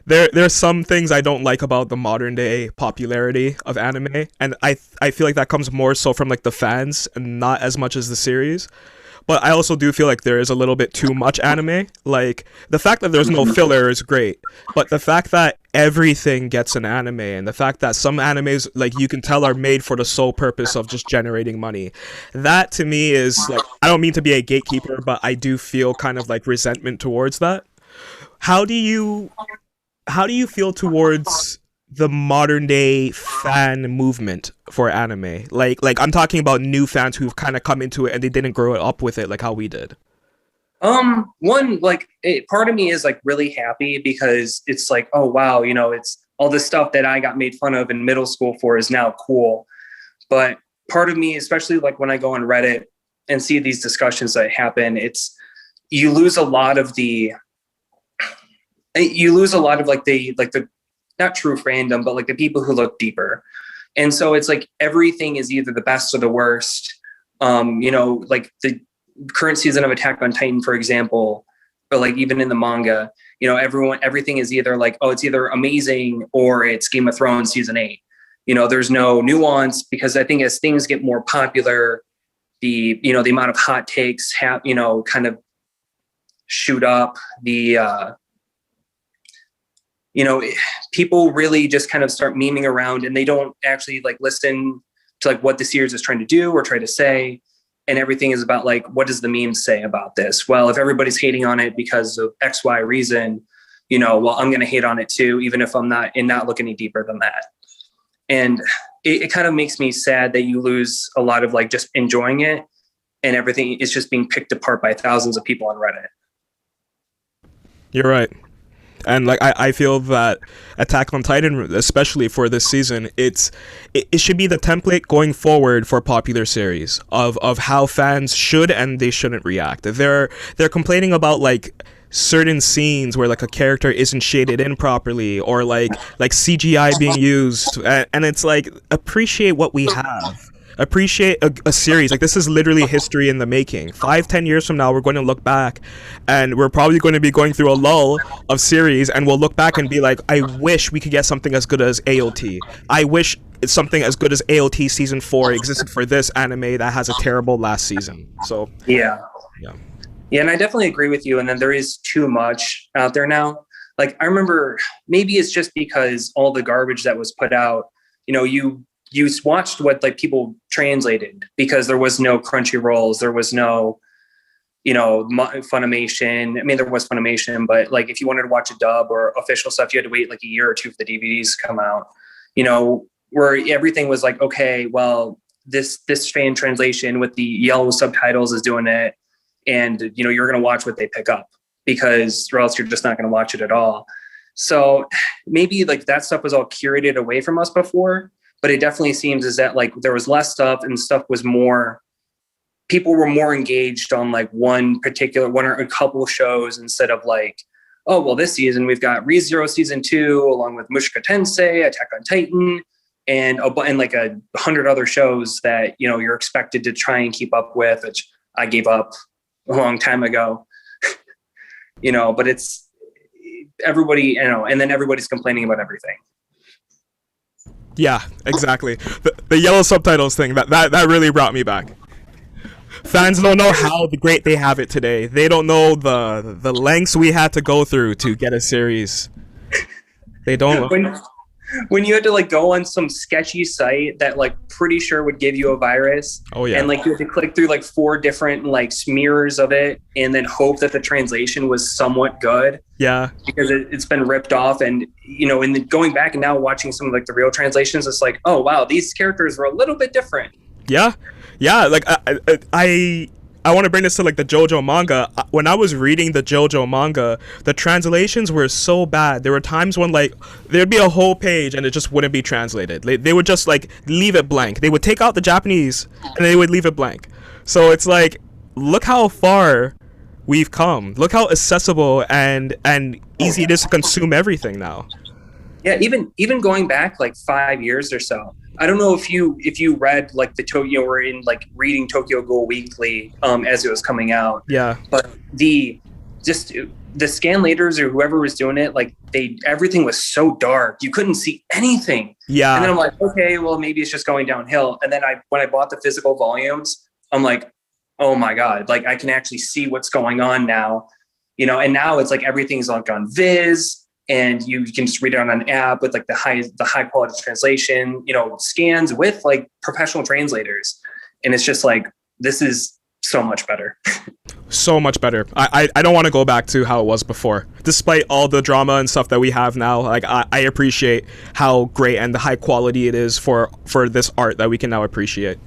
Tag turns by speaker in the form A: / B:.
A: there's some things I don't like about the modern day popularity of anime, and I feel like that comes more so from like the fans and not as much as the series. But I also do feel like there is a little bit too much anime. Like the fact that there's no filler is great, but the fact that everything gets an anime, and the fact that some animes, like you can tell, are made for the sole purpose of just generating money, that to me is like, I don't mean to be a gatekeeper, but I do feel kind of like resentment towards that. How do you how do you feel towards the modern day fan movement for anime? Like I'm talking about new fans who've kind of come into it and they didn't grow up with it like how we did.
B: One, like, part of me is like really happy because it's like, oh wow, it's all this stuff that I got made fun of in middle school for is now cool. But part of me, especially like when I go on Reddit and see these discussions that happen, it's you lose a lot of the like the not true fandom, but like the people who look deeper. And so it's like everything is either the best or the worst. Like the current season of Attack on Titan, for example, or like even in the manga, everything is either like, oh, it's either amazing or it's Game of Thrones season 8. There's no nuance, because I think as things get more popular, the amount of hot takes kind of shoot up. People really just kind of start memeing around, and they don't actually like listen to like what the series is trying to do or try to say. And everything is about like, what does the meme say about this? Well, if everybody's hating on it because of X, Y reason, well, I'm going to hate on it too, even if I'm not look any deeper than that. And it kind of makes me sad that you lose a lot of like just enjoying it, and everything is just being picked apart by thousands of people on Reddit.
A: You're right. And like I feel that Attack on Titan, especially for this season, it should be the template going forward for popular series of how fans should and they shouldn't react. They're complaining about like certain scenes where like a character isn't shaded in properly, or like CGI being used, and it's like, appreciate what we have. Appreciate a series. Like, this is literally history in the making. 5-10 years from now, we're going to look back, and we're probably going to be going through a lull of series, and we'll look back and be like, I wish we could get something as good as AOT. I wish it's something as good as AOT season 4 existed for this anime that has a terrible last season. So
B: yeah,
A: yeah.
B: Yeah, and I definitely agree with you. And then there is too much out there now. Like, I remember, maybe it's just because all the garbage that was put out, you watched what like people translated, because there was no Crunchyrolls, there was no, Funimation. I mean, there was Funimation, but like if you wanted to watch a dub or official stuff, you had to wait like a year or two for the DVDs to come out. Where everything was like, okay, well, this fan translation with the yellow subtitles is doing it, and you're going to watch what they pick up, because or else you're just not going to watch it at all. So maybe like that stuff was all curated away from us before. But it definitely seems is that like there was less stuff, and stuff was more, people were more engaged on like one or a couple shows, instead of like, oh, well, this season we've got ReZero season 2 along with Mushka Tensei, Attack on Titan, and like 100 other shows that, you're expected to try and keep up with, which I gave up a long time ago, but it's everybody, and then everybody's complaining about everything.
A: Yeah, exactly. The yellow subtitles thing, that really brought me back. Fans don't know how great they have it today. They don't know the lengths we had to go through to get a series. They don't know.
B: When you had to like go on some sketchy site that like pretty sure would give you a virus.
A: Oh yeah.
B: And like you had to click through like 4 different like smears of it, and then hope that the translation was somewhat good.
A: Yeah.
B: Because it's been ripped off, and and then going back and now watching some of like the real translations, it's like, oh wow, these characters were a little bit different.
A: Yeah. Like I want to bring this to like the JoJo manga. When I was reading the JoJo manga, the translations were so bad. There were times when like there'd be a whole page and it just wouldn't be translated. They would just like leave it blank. They would take out the Japanese and they would leave it blank. So it's like, look how far we've come. Look how accessible and easy it is to consume everything now.
B: Yeah, even going back like 5 years or so. I don't know if you read like the Tokyo, or in like reading Tokyo Ghoul Weekly as it was coming out.
A: Yeah.
B: But the just the scan leaders or whoever was doing it, like everything was so dark. You couldn't see anything.
A: Yeah.
B: And then I'm like, okay, well, maybe it's just going downhill. And then when I bought the physical volumes, I'm like, oh my God, like I can actually see what's going on now, and now it's like everything's like on Viz, and you can just read it on an app with like the high quality translation, scans with like professional translators. And it's just like, this is so much better.
A: So much better. I don't want to go back to how it was before. Despite all the drama and stuff that we have now, like I appreciate how great and the high quality it is for this art that we can now appreciate.